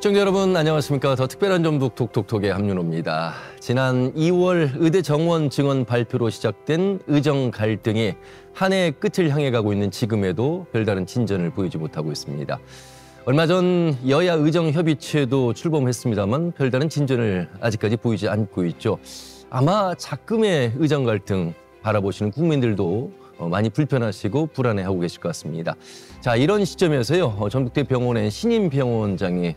시청자 여러분 안녕하십니까. 더 특별한 전북 톡톡톡의 함윤호입니다. 지난 2월 의대 정원 증원 발표로 시작된 의정 갈등이 한 해의 끝을 향해 가고 있는 지금에도 별다른 진전을 보이지 못하고 있습니다. 얼마 전 여야 의정협의체도 출범했습니다만 별다른 진전을 아직까지 보이지 않고 있죠. 아마 작금의 의정 갈등 바라보시는 국민들도 많이 불편하시고 불안해하고 계실 것 같습니다. 자, 이런 시점에서요, 전북대병원의 신임 병원장이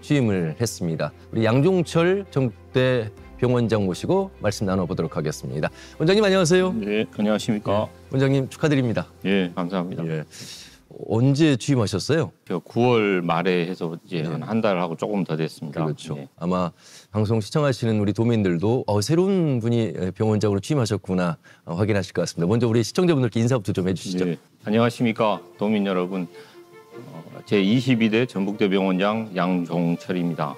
취임을 했습니다. 우리 양종철 전북대 병원장 모시고 말씀 나눠보도록 하겠습니다. 원장님 안녕하세요. 네, 안녕하십니까. 원장님 축하드립니다. 예, 감사합니다. 예. 언제 취임하셨어요? 9월 말에 해서 이제 한 달하고 조금 더 됐습니다. 그렇죠. 예. 아마 방송 시청하시는 우리 도민들도 새로운 분이 병원장으로 취임하셨구나 확인하실 것 같습니다. 먼저 우리 시청자분들께 인사부터 좀 해주시죠. 예. 안녕하십니까, 도민 여러분. 제22대 전북대 병원장 양종철입니다.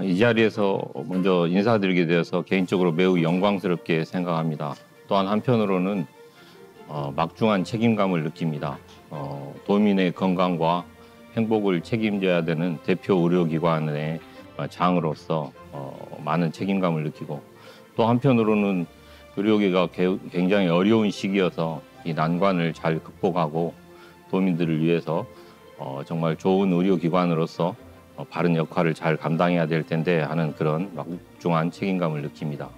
이 자리에서 먼저 인사드리게 되어서 개인적으로 매우 영광스럽게 생각합니다. 또한 한편으로는 막중한 책임감을 느낍니다. 도민의 건강과 행복을 책임져야 되는 대표 의료기관의 장으로서 많은 책임감을 느끼고, 또 한편으로는 의료계가 굉장히 어려운 시기여서 이 난관을 잘 극복하고 도민들을 위해서 정말 좋은 의료기관으로서 바른 역할을 잘 감당해야 될 텐데 하는 그런 막중한 책임감을 느낍니다.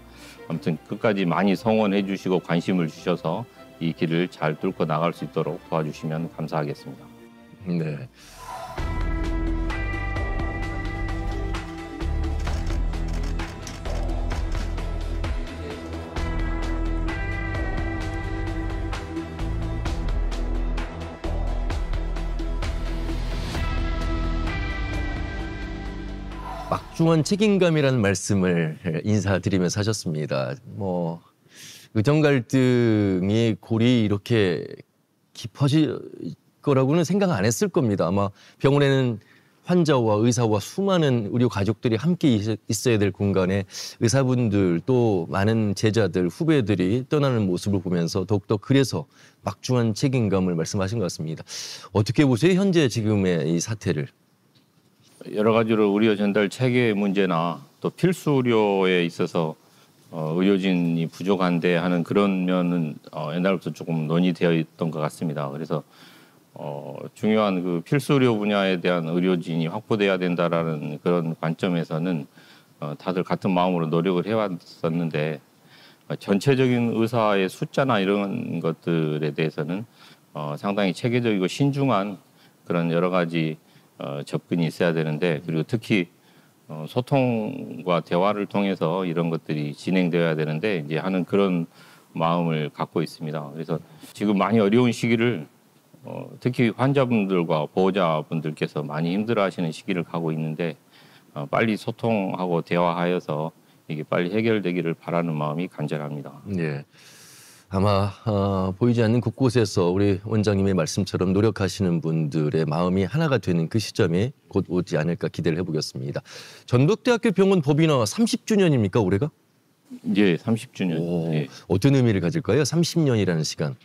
아무튼 끝까지 많이 성원해 주시고 관심을 주셔서 이 길을 잘 뚫고 나갈 수 있도록 도와주시면 감사하겠습니다. 네. 막중한 책임감이라는 말씀을 인사드리면서 하셨습니다. 의정 갈등이 골이 이렇게 깊어질 거라고는 생각 안 했을 겁니다. 아마 병원에는 환자와 의사와 수많은 의료 가족들이 함께 있어야 될 공간에 의사분들 또 많은 제자들, 후배들이 떠나는 모습을 보면서 더욱더 그래서 막중한 책임감을 말씀하신 것 같습니다. 어떻게 보세요? 현재 지금의 이 사태를. 여러 가지로 의료 전달 체계 문제나 또 필수 의료에 있어서 의료진이 부족한데 하는 그런 면은 옛날부터 조금 논의되어 있던 것 같습니다. 그래서 중요한 그 필수 의료 분야에 대한 의료진이 확보돼야 된다라는 그런 관점에서는 다들 같은 마음으로 노력을 해왔었는데, 전체적인 의사의 숫자나 이런 것들에 대해서는 상당히 체계적이고 신중한 그런 여러 가지 접근이 있어야 되는데, 그리고 특히 소통과 대화를 통해서 이런 것들이 진행되어야 되는데 이제 하는 그런 마음을 갖고 있습니다. 그래서 지금 많이 어려운 시기를 특히 환자분들과 보호자분들께서 많이 힘들어하시는 시기를 가고 있는데 빨리 소통하고 대화하여서 이게 빨리 해결되기를 바라는 마음이 간절합니다. 네. 아마 보이지 않는 곳곳에서 우리 원장님의 말씀처럼 노력하시는 분들의 마음이 하나가 되는 그 시점이 곧 오지 않을까 기대를 해보겠습니다. 전북대학교 병원 법인화 30주년입니까 올해가? 이제 30주년. 예. 어떤 의미를 가질까요? 30년이라는 시간.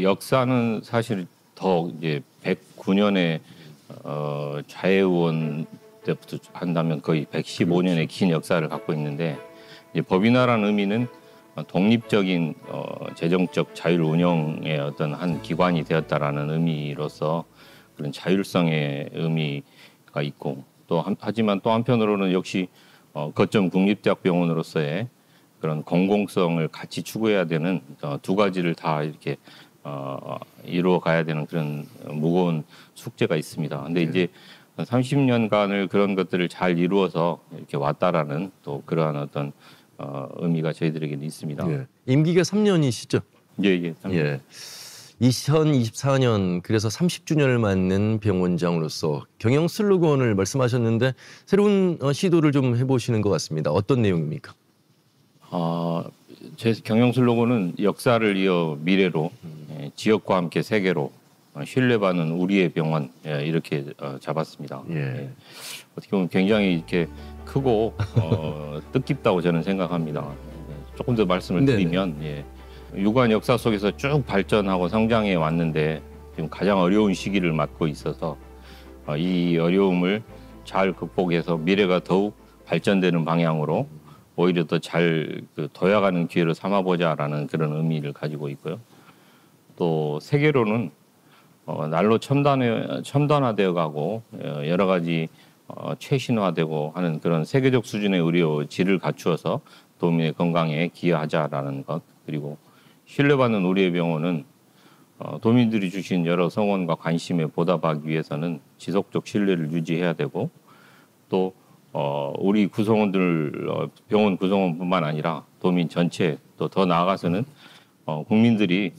역사는 사실 더 이제 109년에 좌회의원 때부터 한다면 거의 115년의 긴 역사를 갖고 있는데, 이제 법인화라는 의미는 독립적인 재정적 자율 운영의 어떤 한 기관이 되었다라는 의미로서 그런 자율성의 의미가 있고, 하지만 또 한편으로는 역시 거점 국립대학병원으로서의 그런 공공성을 같이 추구해야 되는 두 가지를 다 이렇게 이루어 가야 되는 그런 무거운 숙제가 있습니다. 근데 이제 30년간을 그런 것들을 잘 이루어서 이렇게 왔다라는 또 그러한 어떤 의미가 저희들에게는 있습니다. 예. 임기가 3년이시죠? 예. 3년. 예. 2024년 그래서 30주년을 맞는 병원장으로서 경영 슬로건을 말씀하셨는데 새로운 시도를 좀 해보시는 것 같습니다. 어떤 내용입니까? 제 경영 슬로건은 역사를 이어 미래로, 지역과 함께 세계로, 신뢰받는 우리의 병원, 이렇게 잡았습니다. 예. 어떻게 보면 굉장히 이렇게 크고 뜻깊다고 저는 생각합니다. 조금 더 말씀을 드리면, 유관 역사 속에서 쭉 발전하고 성장해 왔는데 지금 가장 어려운 시기를 맞고 있어서 이 어려움을 잘 극복해서 미래가 더욱 발전되는 방향으로 오히려 더 잘 도약하는 기회로 삼아보자라는 그런 의미를 가지고 있고요. 또 세계로는 날로 첨단화되어 가고 여러 가지 최신화되고 하는 그런 세계적 수준의 의료 질을 갖추어서 도민의 건강에 기여하자라는 것, 그리고 신뢰받는 우리의 병원은 도민들이 주신 여러 성원과 관심에 보답하기 위해서는 지속적 신뢰를 유지해야 되고, 또 우리 구성원들, 병원 구성원뿐만 아니라 도민 전체, 또 더 나아가서는 국민들이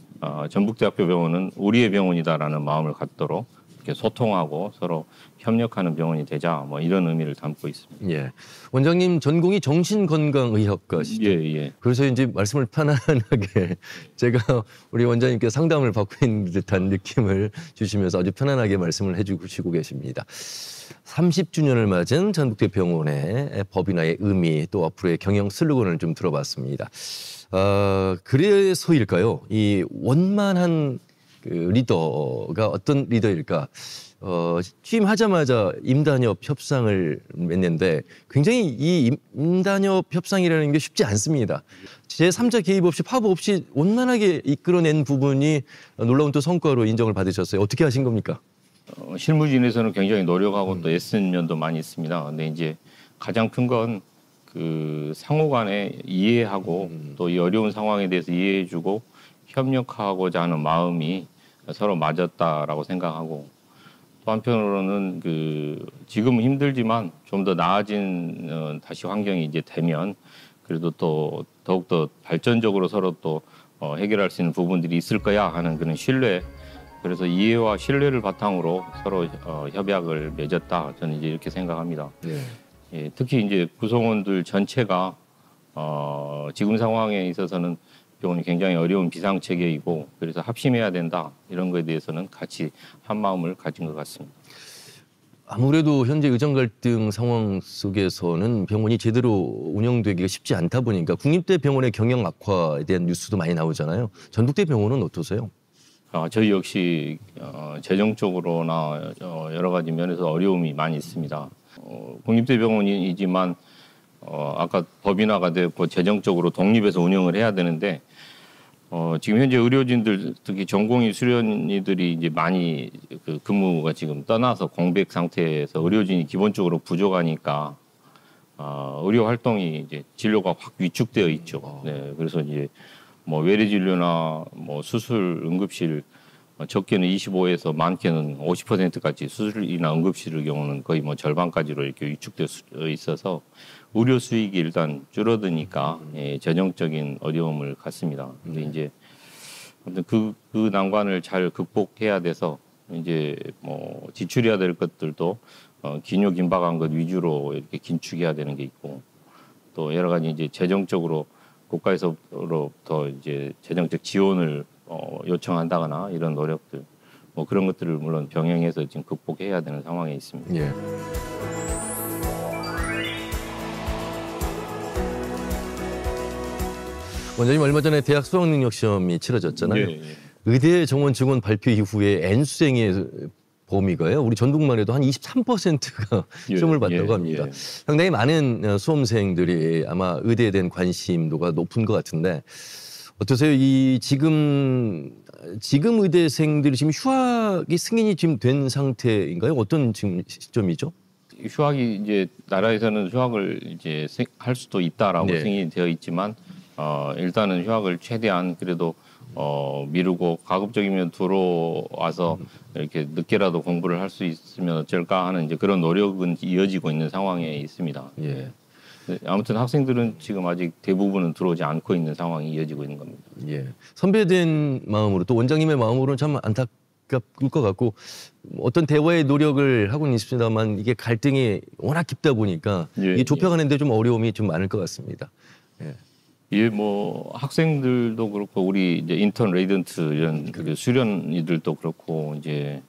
전북대학교 병원은 우리의 병원이다라는 마음을 갖도록 이렇게 소통하고 서로 협력하는 병원이 되자, 뭐 이런 의미를 담고 있습니다. 예. 원장님 전공이 정신건강의학과시죠? 예, 예. 그래서 이제 말씀을 편안하게 제가 우리 원장님께 상담을 받고 있는 듯한 느낌을 주시면서 아주 편안하게 말씀을 해주시고 계십니다. 30주년을 맞은 전북대병원의 법인화의 의미, 또 앞으로의 경영 슬로건을 좀 들어봤습니다. 그래서일까요? 이 원만한 그 리더가 어떤 리더일까? 취임하자마자 임단협 협상을 맺는데 굉장히 이 임단협 협상이라는 게 쉽지 않습니다. 제3자 개입 없이 파부 없이 원만하게 이끌어낸 부분이 놀라운 또 성과로 인정을 받으셨어요. 어떻게 하신 겁니까? 실무진에서는 굉장히 노력하고 또 애쓴 면도 많이 있습니다. 근데 이제 가장 큰 건 그 상호 간에 이해하고 또 이 어려운 상황에 대해서 이해해주고 협력하고자 하는 마음이 서로 맞았다라고 생각하고, 또 한편으로는 그 지금 힘들지만 좀 더 나아진 다시 환경이 이제 되면 그래도 또 더욱더 발전적으로 서로 또 해결할 수 있는 부분들이 있을 거야 하는 그런 신뢰, 그래서 이해와 신뢰를 바탕으로 서로 협약을 맺었다, 저는 이제 이렇게 생각합니다. 네. 예, 특히 이제 구성원들 전체가 지금 상황에 있어서는 병원이 굉장히 어려운 비상체계이고 그래서 합심해야 된다, 이런 거에 대해서는 같이 한 마음을 가진 것 같습니다. 아무래도 현재 의정 갈등 상황 속에서는 병원이 제대로 운영되기가 쉽지 않다 보니까 국립대병원의 경영 악화에 대한 뉴스도 많이 나오잖아요. 전북대병원은 어떠세요? 저희 역시 재정적으로나 여러 가지 면에서 어려움이 많이 있습니다. 국립대병원이지만 아까 법인화가 되고 재정적으로 독립해서 운영을 해야 되는데 지금 현재 의료진들, 특히 전공의 수련의들이 이제 많이 그 근무가 지금 떠나서 공백 상태에서 의료진이 기본적으로 부족하니까 의료 활동이 이제 진료가 확 위축되어 있죠. 네, 그래서 이제 뭐 외래 진료나 뭐 수술, 응급실 적게는 25에서 많게는 50%까지 수술이나 응급실의 경우는 거의 뭐 절반까지로 이렇게 위축되어 있어서 의료 수익이 일단 줄어드니까 재정적인 어려움을 갖습니다. 근데 이제 아무튼 그 난관을 잘 극복해야 돼서 이제 뭐 지출해야 될 것들도 기묘긴박한 것 위주로 이렇게 긴축해야 되는 게 있고, 또 여러 가지 이제 재정적으로 국가에서로부터 이제 재정적 지원을 요청한다거나 이런 노력들, 뭐 그런 것들을 물론 병행해서 지금 극복해야 되는 상황에 있습니다. 예. 원장님 얼마 전에 대학 수학능력 시험이 치러졌잖아요. 예, 예. 의대 정원 증원 발표 이후에 N수생의 범위가요, 우리 전북만 해도 한 23%가 예, 시험을 봤다고 예, 합니다. 예. 상당히 많은 수험생들이 아마 의대에 대한 관심도가 높은 것 같은데 어떠세요? 이 지금 의대생들이 지금 휴학이 승인이 지금 된 상태인가요? 어떤 지금 시점이죠? 휴학이 이제 나라에서는 휴학을 이제 할 수도 있다라고 네. 승인이 되어 있지만 일단은 휴학을 최대한 그래도 미루고 가급적이면 들어와서 이렇게 늦게라도 공부를 할 수 있으면 어쩔까 하는 이제 그런 노력은 이어지고 있는 상황에 있습니다. 예. 아무튼 학생들은 지금 아직 대부분은 들어오지 않고 있는 상황이 이어지고 있는 겁니다. 예. 선배된 마음으로 또 원장님의 마음으로는 참 안타까울 것 같고 어떤 대화의 노력을 하고는 있습니다만 이게 갈등이 워낙 깊다 보니까 예, 이게 좁혀가는데 좀 어려움이 좀 많을 것 같습니다. 예. 예, 뭐 학생들도 그렇고 우리 이제 인턴 레이던트 이런 그 수련이들도 그렇고 이제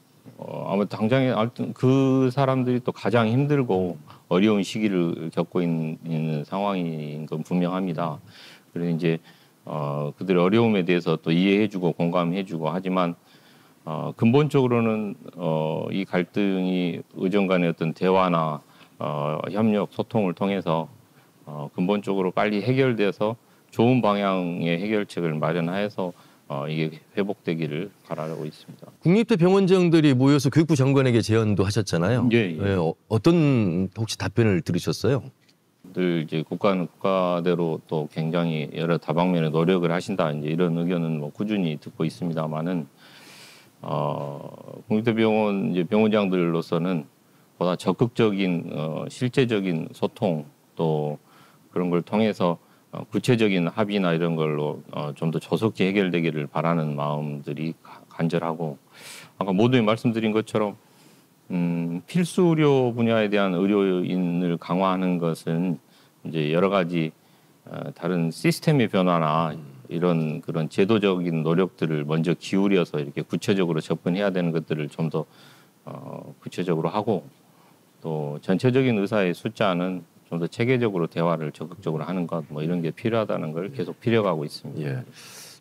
아마 당장에 하여튼 그 사람들이 또 가장 힘들고 어려운 시기를 겪고 있는 상황인 건 분명합니다. 그래서 이제 그들의 어려움에 대해서 또 이해해주고 공감해주고 하지만 근본적으로는 이 갈등이 의정 간의 어떤 대화나 협력 소통을 통해서 근본적으로 빨리 해결돼서 좋은 방향의 해결책을 마련하여서 이게 회복되기를 바라고 있습니다. 국립대 병원장들이 모여서 교육부 장관에게 제안도 하셨잖아요. 예. 어떤 혹시 답변을 들으셨어요? 늘 이제 국가는 국가대로 또 굉장히 여러 다방면의 노력을 하신다, 이제 이런 의견은 뭐 꾸준히 듣고 있습니다만은 국립대병원 이제 병원장들로서는 보다 적극적인 실제적인 소통 또 그런 걸 통해서 구체적인 합의나 이런 걸로 좀 더 조속히 해결되기를 바라는 마음들이 간절하고, 아까 모두에 말씀드린 것처럼 필수 의료 분야에 대한 의료인을 강화하는 것은 이제 여러 가지 다른 시스템의 변화나 이런 그런 제도적인 노력들을 먼저 기울여서 이렇게 구체적으로 접근해야 되는 것들을 좀 더 구체적으로 하고, 또 전체적인 의사의 숫자는 좀 더 체계적으로 대화를 적극적으로 하는 것, 뭐 이런 게 필요하다는 걸 계속 필요하고 있습니다. 예.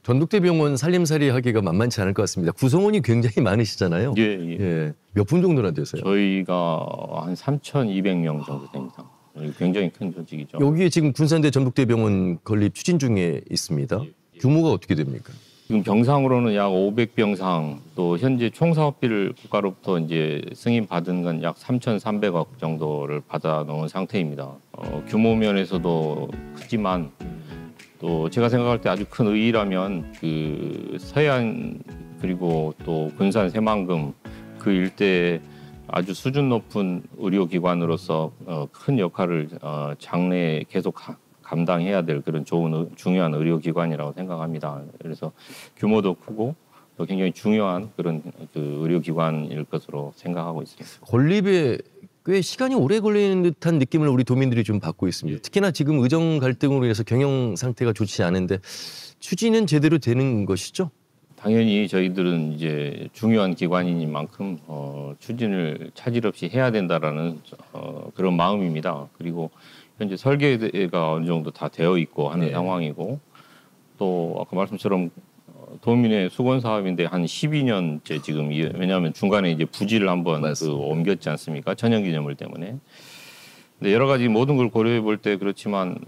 전북대병원 살림살이 하기가 만만치 않을 것 같습니다. 구성원이 굉장히 많으시잖아요. 예. 몇 분 정도나 되세요? 저희가 한 3,200명 정도 됩니다. 굉장히 큰 조직이죠. 여기에 지금 군산대 전북대병원 건립 추진 중에 있습니다. 규모가 어떻게 됩니까? 지금 병상으로는 약 500병상, 또 현재 총사업비를 국가로부터 이제 승인 받은 건 약 3,300억 정도를 받아 놓은 상태입니다. 규모 면에서도 크지만 또 제가 생각할 때 아주 큰 의의라면 그 서해안 그리고 또 군산 새만금 그 일대에 아주 수준 높은 의료기관으로서 큰 역할을 장래에 계속 감당해야 될 그런 중요한 의료기관이라고 생각합니다. 그래서 규모도 크고 또 굉장히 중요한 그런 그 의료기관일 것으로 생각하고 있습니다. 건립에 꽤 시간이 오래 걸리는 듯한 느낌을 우리 도민들이 좀 받고 있습니다. 특히나 지금 의정 갈등으로 인해서 경영 상태가 좋지 않은데 추진은 제대로 되는 것이죠? 당연히 저희들은 이제 중요한 기관인 만큼 추진을 차질 없이 해야 된다라는 그런 마음입니다. 그리고 현재 설계가 어느 정도 다 되어 있고 하는 상황이고, 또 아까 말씀처럼 도민의 수건 사업인데 한 12년째 지금, 왜냐하면 중간에 이제 부지를 한번 옮겼지 않습니까? 천연기념물 때문에. 근데 여러 가지 모든 걸 고려해 볼 때 그렇지만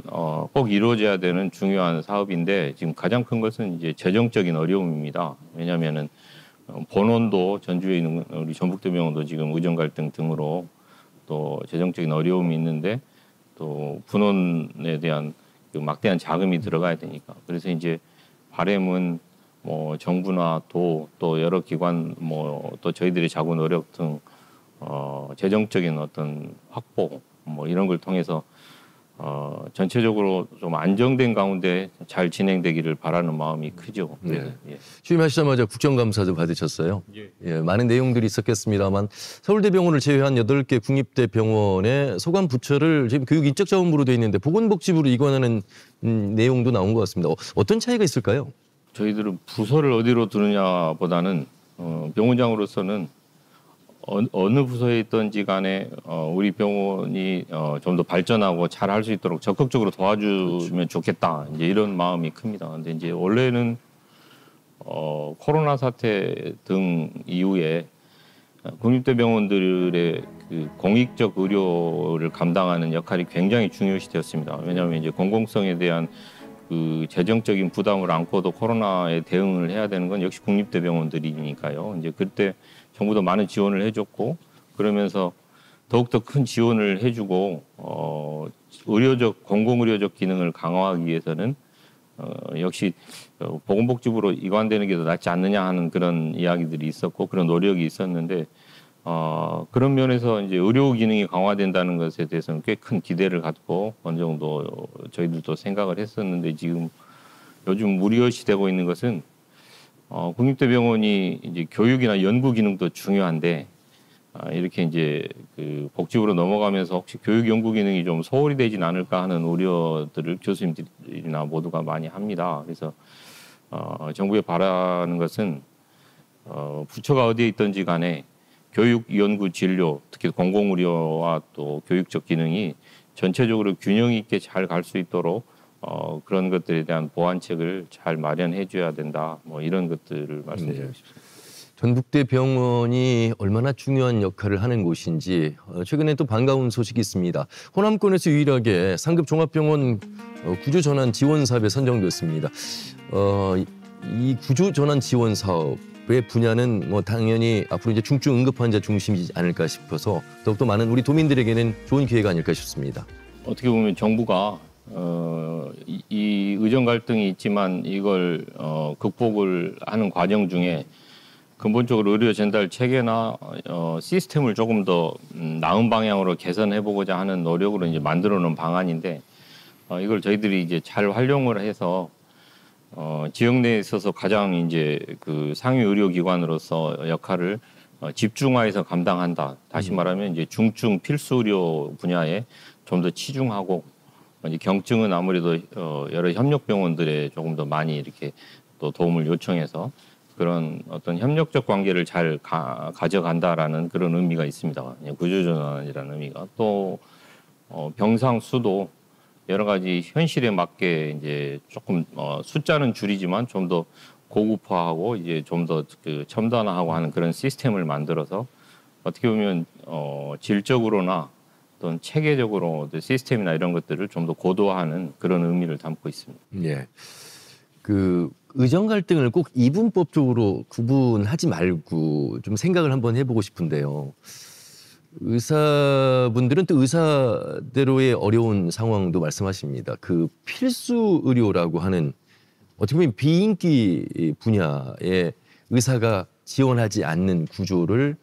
꼭 이루어져야 되는 중요한 사업인데, 지금 가장 큰 것은 이제 재정적인 어려움입니다. 왜냐하면은 본원도 전주에 있는 우리 전북대병원도 지금 의정 갈등 등으로 또 재정적인 어려움이 있는데, 또 분원에 대한 그 막대한 자금이 들어가야 되니까. 그래서 이제 바람은 뭐 정부나 또 여러 기관 또 저희들의 자구 노력 등 재정적인 어떤 확보 뭐 이런 걸 통해서 전체적으로 좀 안정된 가운데 잘 진행되기를 바라는 마음이 크죠. 네. 취임하시자마자 국정감사도 받으셨어요. 많은 내용들이 있었겠습니다만 서울대병원을 제외한 8개 국립대 병원의 소관 부처를 지금 교육인적자원부로 돼 있는데 보건복지부로 이관하는 내용도 나온 것 같습니다. 어떤 차이가 있을까요? 저희들은 부서를 어디로 두느냐보다는 병원장으로서는 어느 부서에 있든지 간에 우리 병원이 좀 더 발전하고 잘 할 수 있도록 적극적으로 도와주면 좋겠다, 이제 이런 마음이 큽니다. 근데 이제 원래는 코로나 사태 등 이후에 국립대 병원들의 그 공익적 의료를 감당하는 역할이 굉장히 중요시 되었습니다. 왜냐하면 이제 공공성에 대한 그 재정적인 부담을 안고도 코로나에 대응을 해야 되는 건 역시 국립대 병원들이니까요. 이제 그때 정부도 많은 지원을 해줬고, 그러면서 더욱더 큰 지원을 해주고 공공의료적 기능을 강화하기 위해서는 역시 보건복지부로 이관되는 게 더 낫지 않느냐 하는 그런 이야기들이 있었고, 그런 노력이 있었는데, 그런 면에서 이제 의료 기능이 강화된다는 것에 대해서는 꽤 큰 기대를 갖고 어느 정도 저희들도 생각을 했었는데, 지금 요즘 우려시 되고 있는 것은 국립대병원이 이제 교육이나 연구 기능도 중요한데, 이렇게 이제 그 복지부로 넘어가면서 혹시 교육 연구 기능이 좀 소홀히 되진 않을까 하는 우려들을 교수님들이나 모두가 많이 합니다. 그래서 정부에 바라는 것은 부처가 어디에 있든지 간에 교육, 연구, 진료, 특히 공공의료와 또 교육적 기능이 전체적으로 균형 있게 잘 갈 수 있도록 그런 것들에 대한 보완책을 잘 마련해 줘야 된다. 뭐 이런 것들을 말씀드리고 싶습니다. 전북대 병원이 얼마나 중요한 역할을 하는 곳인지 최근에 또 반가운 소식이 있습니다. 호남권에서 유일하게 상급 종합병원 구조 전환 지원 사업에 선정됐습니다. 이 구조 전환 지원 사업의 분야는 뭐 당연히 앞으로 이제 중증 응급 환자 중심이지 않을까 싶어서 더욱더 많은 우리 도민들에게는 좋은 기회가 아닐까 싶습니다. 어떻게 보면 정부가 이 의정 갈등이 있지만 이걸 극복을 하는 과정 중에 근본적으로 의료 전달 체계나 시스템을 조금 더 나은 방향으로 개선해 보고자 하는 노력으로 이제 만들어 놓은 방안인데 이걸 저희들이 이제 잘 활용을 해서 지역 내에 있어서 가장 이제 그 상위 의료기관으로서 역할을 집중화해서 감당한다. 다시 말하면 이제 중증 필수 의료 분야에 좀 더 치중하고 이제 경증은 아무래도 여러 협력병원들에 조금 더 많이 이렇게 또 도움을 요청해서 그런 어떤 협력적 관계를 잘 가져간다라는 그런 의미가 있습니다. 구조전환이라는 의미가 또 병상 수도 여러 가지 현실에 맞게 이제 조금 숫자는 줄이지만 좀 더 고급화하고 이제 좀 더 그 첨단화하고 하는 그런 시스템을 만들어서 어떻게 보면 질적으로나 또는 체계적으로 시스템이나 이런 것들을 좀 더 고도화하는 그런 의미를 담고 있습니다. 예. 그 의정 갈등을 꼭 이분법적으로 구분하지 말고 좀 생각을 한번 해보고 싶은데요. 의사분들은 또 의사대로의 어려운 상황도 말씀하십니다. 그 필수 의료라고 하는 어떻게 보면 비인기 분야에 의사가 지원하지 않는 구조를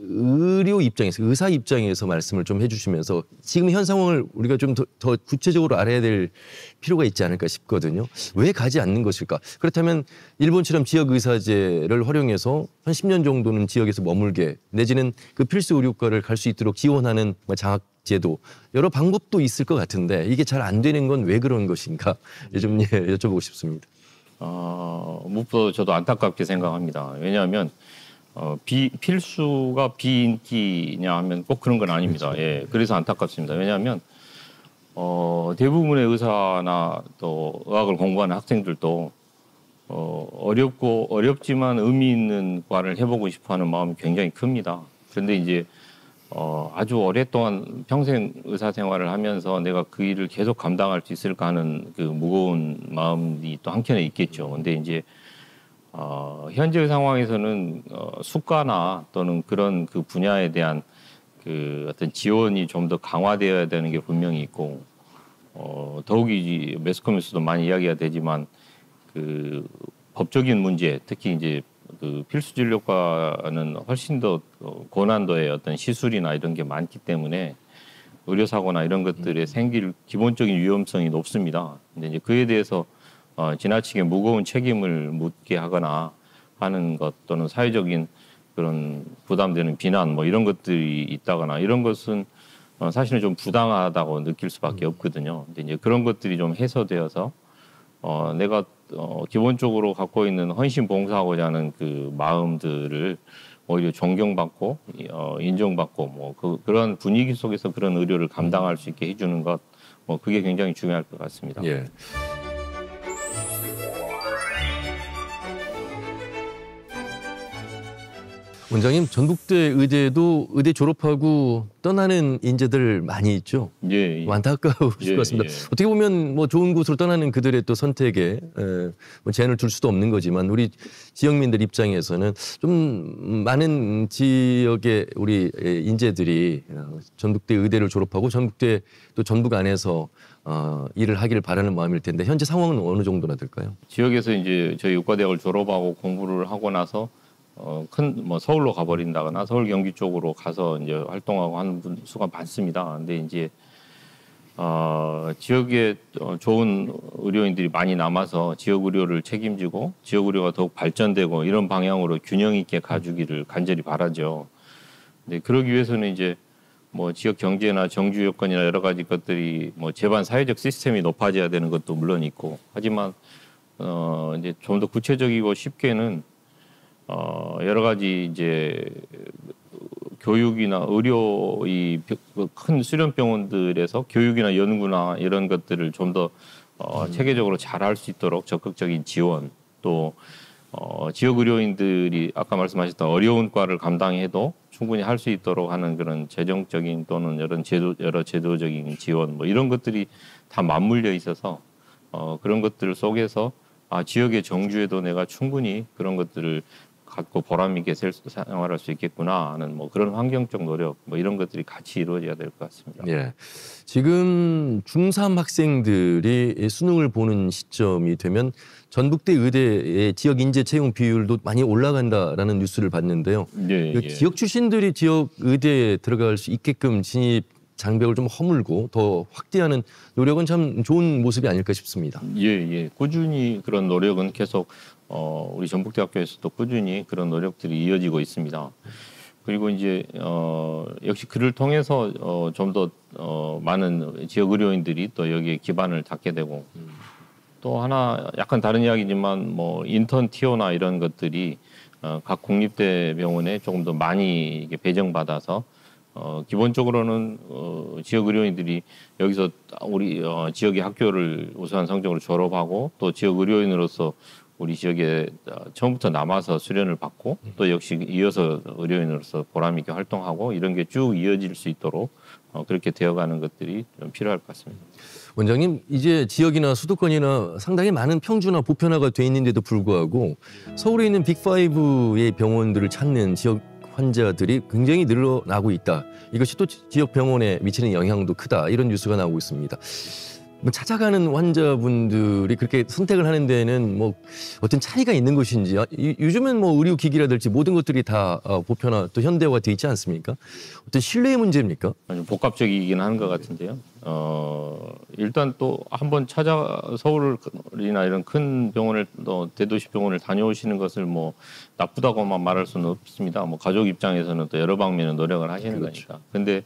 의료 입장에서, 의사 입장에서 말씀을 좀 해주시면서 지금 현 상황을 우리가 좀 더 구체적으로 알아야 될 필요가 있지 않을까 싶거든요. 왜 가지 않는 것일까? 그렇다면 일본처럼 지역의사제를 활용해서 한 10년 정도는 지역에서 머물게 내지는 그 필수 의료과를 갈 수 있도록 지원하는 장학제도 여러 방법도 있을 것 같은데 이게 잘 안 되는 건 왜 그런 것인가? 좀 여쭤보고 싶습니다. 무엇보다 저도 안타깝게 생각합니다. 왜냐하면 필수가 비인기냐 하면 꼭 그런 건 아닙니다. 그렇죠. 예, 그래서 안타깝습니다. 왜냐하면 대부분의 의사나 또 의학을 공부하는 학생들도 어렵고 어렵지만 의미 있는 과를 해보고 싶어하는 마음이 굉장히 큽니다. 그런데 이제 아주 오랫동안 평생 의사 생활을 하면서 내가 그 일을 계속 감당할 수 있을까 하는 그 무거운 마음이 또 한켠에 있겠죠. 근데 이제 현재 상황에서는 수가나 또는 그런 그 분야에 대한 그 어떤 지원이 좀 더 강화되어야 되는 게 분명히 있고 더욱이 매스컴에서도 많이 이야기가 되지만 그 법적인 문제 특히 이제 그 필수 진료과는 훨씬 더 고난도의 어떤 시술이나 이런 게 많기 때문에 의료 사고나 이런 것들에 생길 기본적인 위험성이 높습니다. 근데 이제 그에 대해서 지나치게 무거운 책임을 묻게 하거나 하는 것 또는 사회적인 그런 부담되는 비난 뭐 이런 것들이 있다거나 이런 것은 사실은 좀 부당하다고 느낄 수밖에 없거든요. 근데 이제 그런 것들이 좀 해소되어서 내가 기본적으로 갖고 있는 헌신 봉사하고자 하는 그 마음들을 오히려 존경받고 인정받고 뭐 그런 분위기 속에서 그런 의료를 감당할 수 있게 해주는 것 뭐 그게 굉장히 중요할 것 같습니다. 예. 원장님, 전북대 의대도 의대 졸업하고 떠나는 인재들 많이 있죠. 예, 예. 안타까우실 것 같습니다. 예. 어떻게 보면 뭐 좋은 곳으로 떠나는 그들의 또 선택에 뭐 제한을 둘 수도 없는 거지만 우리 지역민들 입장에서는 좀 많은 지역의 우리 인재들이 전북대 의대를 졸업하고 전북대 또 전북 안에서 일을 하기를 바라는 마음일 텐데 현재 상황은 어느 정도나 될까요? 지역에서 이제 저희 의과대학을 졸업하고 공부를 하고 나서 큰 뭐 서울로 가버린다거나 서울 경기 쪽으로 가서 이제 활동하고 하는 분 수가 많습니다. 근데 이제 지역에 좋은 의료인들이 많이 남아서 지역 의료를 책임지고 지역 의료가 더욱 발전되고 이런 방향으로 균형 있게 가주기를 간절히 바라죠. 근데 그러기 위해서는 이제 뭐 지역 경제나 정주 여건이나 여러 가지 것들이 뭐 제반 사회적 시스템이 높아져야 되는 것도 물론 있고 하지만 이제 좀 더 구체적이고 쉽게는 여러 가지 이제 교육이나 의료 이 큰 수련병원들에서 교육이나 연구나 이런 것들을 좀 더 체계적으로 잘 할 수 있도록 적극적인 지원 또 지역 의료인들이 아까 말씀하셨던 어려운 과를 감당해도 충분히 할 수 있도록 하는 그런 재정적인 또는 여러 제도적인 지원 뭐 이런 것들이 다 맞물려 있어서 그런 것들 속에서 지역의 정주에도 내가 충분히 그런 것들을 갖고 보람 있게 생활할 수 있겠구나 하는 뭐 그런 환경적 노력 뭐 이런 것들이 같이 이루어져야 될 것 같습니다. 예. 지금 중3 학생들이 수능을 보는 시점이 되면 전북대 의대의 지역 인재 채용 비율도 많이 올라간다라는 뉴스를 봤는데요. 예, 예. 지역 출신들이 지역 의대에 들어갈 수 있게끔 진입 장벽을 좀 허물고 더 확대하는 노력은 참 좋은 모습이 아닐까 싶습니다. 예, 예. 꾸준히 그런 노력은 계속 우리 전북대학교에서도 꾸준히 그런 노력들이 이어지고 있습니다. 그리고 이제 역시 그를 통해서 좀 더 많은 지역 의료인들이 또 여기에 기반을 닫게 되고 또 하나 약간 다른 이야기지만 뭐 인턴 티오나 이런 것들이 각 국립대 병원에 조금 더 많이 이게 배정받아서 기본적으로는 지역 의료인들이 여기서 우리 지역의 학교를 우수한 성적으로 졸업하고 또 지역 의료인으로서 우리 지역에 처음부터 남아서 수련을 받고 또 역시 이어서 의료인으로서 보람 있게 활동하고 이런 게 쭉 이어질 수 있도록 그렇게 되어가는 것들이 좀 필요할 것 같습니다. 원장님, 이제 지역이나 수도권이나 상당히 많은 평준화, 보편화가 돼 있는데도 불구하고 서울에 있는 빅5의 병원들을 찾는 지역 환자들이 굉장히 늘어나고 있다. 이것이 또 지역 병원에 미치는 영향도 크다. 이런 뉴스가 나오고 있습니다. 찾아가는 환자분들이 그렇게 선택을 하는 데는 뭐 어떤 차이가 있는 것인지, 요즘은 뭐 의료기기라든지 모든 것들이 다 보편화 또 현대화가 돼 있지 않습니까? 어떤 신뢰의 문제입니까? 아주 복합적이긴 하는 것 같은데요. 일단 또 한번 서울이나 이런 큰 병원을 또 대도시 병원을 다녀오시는 것을 뭐 나쁘다고만 말할 수는 없습니다. 뭐 가족 입장에서는 또 여러 방면의 노력을 하시는 거니까. 근데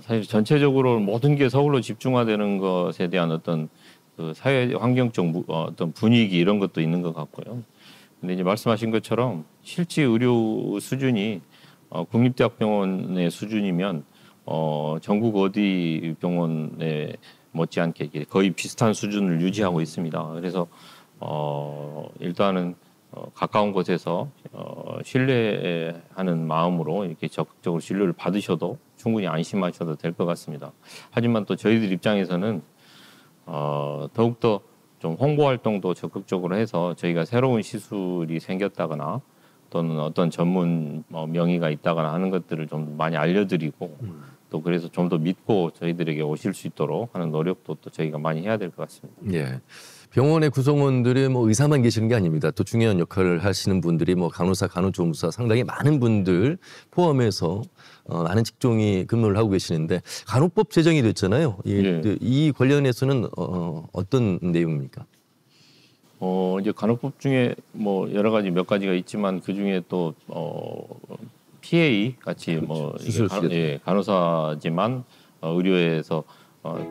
사실 전체적으로 모든 게 서울로 집중화되는 것에 대한 어떤 그 사회 환경적 어떤 분위기 이런 것도 있는 것 같고요. 근데 이제 말씀하신 것처럼 실제 의료 수준이 국립대학병원의 수준이면 전국 어디 병원에 못지않게 거의 비슷한 수준을 유지하고 있습니다. 그래서 일단은 가까운 곳에서 신뢰하는 마음으로 이렇게 적극적으로 진료를 받으셔도 충분히 안심하셔도 될 것 같습니다. 하지만 또 저희들 입장에서는 더욱더 좀 홍보 활동도 적극적으로 해서 저희가 새로운 시술이 생겼다거나 또는 어떤 전문 명의가 있다거나 하는 것들을 좀 많이 알려드리고 또 그래서 좀 더 믿고 저희들에게 오실 수 있도록 하는 노력도 또 저희가 많이 해야 될 것 같습니다. 예. 병원의 구성원들이 뭐 의사만 계시는 게 아닙니다. 또 중요한 역할을 하시는 분들이 뭐 간호사, 간호조무사 상당히 많은 분들 포함해서 많은 직종이 근무를 하고 계시는데 간호법 제정이 됐잖아요. 이 관련해서는 어떤 내용입니까? 이제 간호법 중에 뭐 여러 가지 몇 가지가 있지만 그 중에 또 PA 같이 뭐 간호사지만 의료에서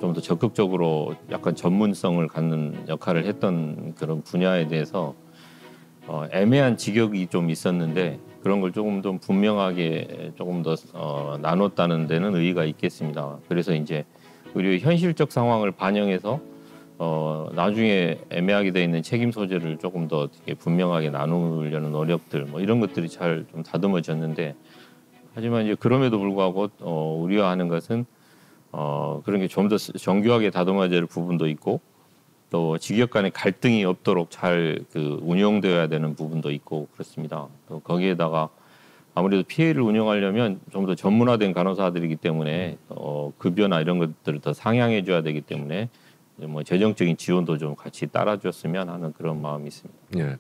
좀 더 적극적으로 약간 전문성을 갖는 역할을 했던 그런 분야에 대해서 애매한 직역이 좀 있었는데 그런 걸 조금 더 분명하게 조금 더 나눴다는 데는 의의가 있겠습니다. 그래서 이제 의료의 현실적 상황을 반영해서 나중에 애매하게 돼 있는 책임 소재를 조금 더 분명하게 나누려는 노력들 뭐 이런 것들이 잘 좀 다듬어졌는데 하지만 이제 그럼에도 불구하고 우려하는 것은 그런 게 좀 더 정교하게 다듬어야 될 부분도 있고 또 직역 간의 갈등이 없도록 잘 운영되어야 되는 부분도 있고 그렇습니다. 또 거기에다가 아무래도 PA를 운영하려면 좀 더 전문화된 간호사들이기 때문에 급여나 이런 것들을 더 상향해 줘야 되기 때문에 뭐 재정적인 지원도 좀 같이 따라줬으면 하는 그런 마음이 있습니다. 예.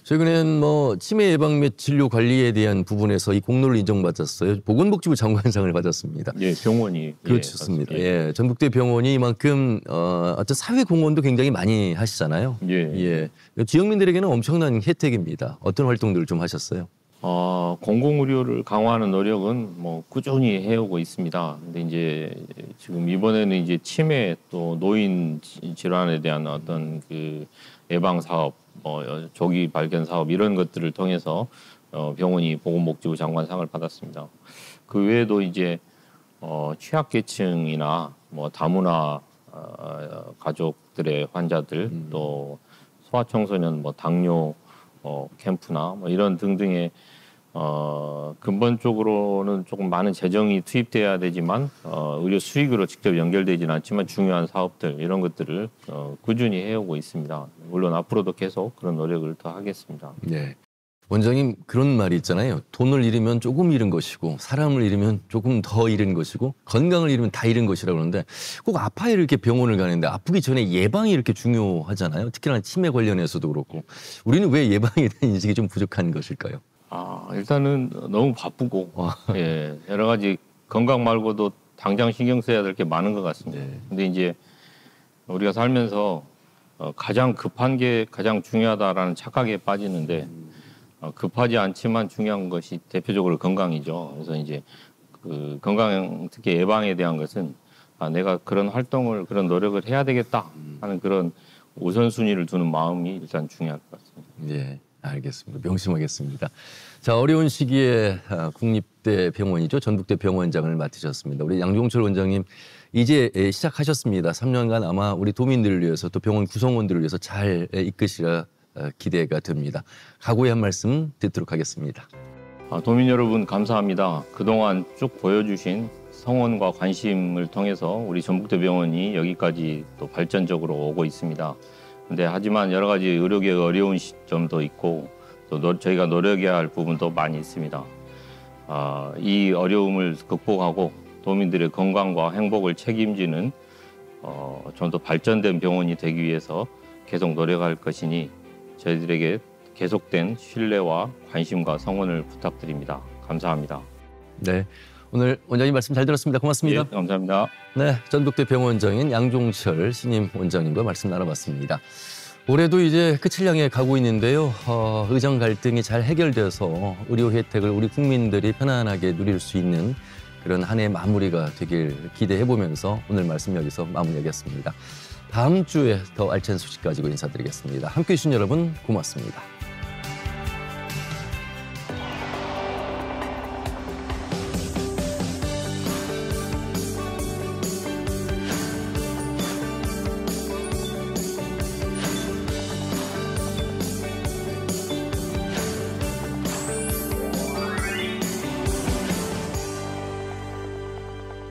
최근엔 뭐 치매 예방 및 진료 관리에 대한 부분에서 이 공로를 인정받았어요. 보건복지부 장관상을 받았습니다. 예, 병원이 그렇습니다. 예, 전북대 병원이 이만큼 어떤 사회 공헌도 굉장히 많이 하시잖아요. 예. 지역민들에게는 엄청난 혜택입니다. 어떤 활동들을 좀 하셨어요? 공공의료를 강화하는 노력은 뭐 꾸준히 해오고 있습니다. 근데 이제 지금 이번에는 이제 치매 또 노인 질환에 대한 어떤 그 예방 사업, 조기 발견 사업 이런 것들을 통해서 병원이 보건복지부 장관상을 받았습니다. 그 외에도 이제 취약계층이나 뭐 다문화 가족들의 환자들 또 소아청소년 뭐 당뇨 캠프나 뭐 이런 등등의 근본적으로는 조금 많은 재정이 투입돼야 되지만 의료 수익으로 직접 연결되지는 않지만 중요한 사업들 이런 것들을 꾸준히 해오고 있습니다. 물론 앞으로도 계속 그런 노력을 더 하겠습니다. 네. 원장님 그런 말이 있잖아요. 돈을 잃으면 조금 잃은 것이고 사람을 잃으면 조금 더 잃은 것이고 건강을 잃으면 다 잃은 것이라고 그러는데 꼭 아파야 이렇게 병원을 가는데 아프기 전에 예방이 이렇게 중요하잖아요. 특히나 치매 관련해서도 그렇고 우리는 왜 예방에 대한 인식이 좀 부족한 것일까요? 일단은 너무 바쁘고 예, 여러 가지 건강 말고도 당장 신경 써야 될 게 많은 것 같습니다. 네. 근데 이제 우리가 살면서 가장 급한 게 가장 중요하다라는 착각에 빠지는데 급하지 않지만 중요한 것이 대표적으로 건강이죠. 그래서 이제 그 건강 특히 예방에 대한 것은 내가 그런 활동을 그런 노력을 해야 되겠다 하는 그런 우선순위를 두는 마음이 일단 중요할 것 같습니다. 네, 알겠습니다. 명심하겠습니다. 자, 어려운 시기에 국립대 병원이죠. 전북대 병원장을 맡으셨습니다. 우리 양종철 원장님 이제 시작하셨습니다. 3년간 아마 우리 도민들을 위해서 또 병원 구성원들을 위해서 잘 이끄시라 기대가 됩니다. 각오의 한 말씀 듣도록 하겠습니다. 도민 여러분 감사합니다. 그동안 쭉 보여주신 성원과 관심을 통해서 우리 전북대 병원이 여기까지 또 발전적으로 오고 있습니다. 근데 하지만 여러 가지 의료계의 어려운 시점도 있고 또 저희가 노력해야 할 부분도 많이 있습니다. 이 어려움을 극복하고 도민들의 건강과 행복을 책임지는 좀 더 발전된 병원이 되기 위해서 계속 노력할 것이니 저희들에게 계속된 신뢰와 관심과 성원을 부탁드립니다. 감사합니다. 네, 오늘 원장님 말씀 잘 들었습니다. 고맙습니다. 예, 감사합니다. 네, 전북대 병원장인 양종철 신임 원장님과 말씀 나눠봤습니다. 올해도 이제 끝을 향해 가고 있는데요. 의정 갈등이 잘 해결돼서 의료 혜택을 우리 국민들이 편안하게 누릴 수 있는 그런 한 해 마무리가 되길 기대해보면서 오늘 말씀 여기서 마무리하겠습니다. 다음 주에 더 알찬 소식 가지고 인사드리겠습니다. 함께해 주신 여러분 고맙습니다.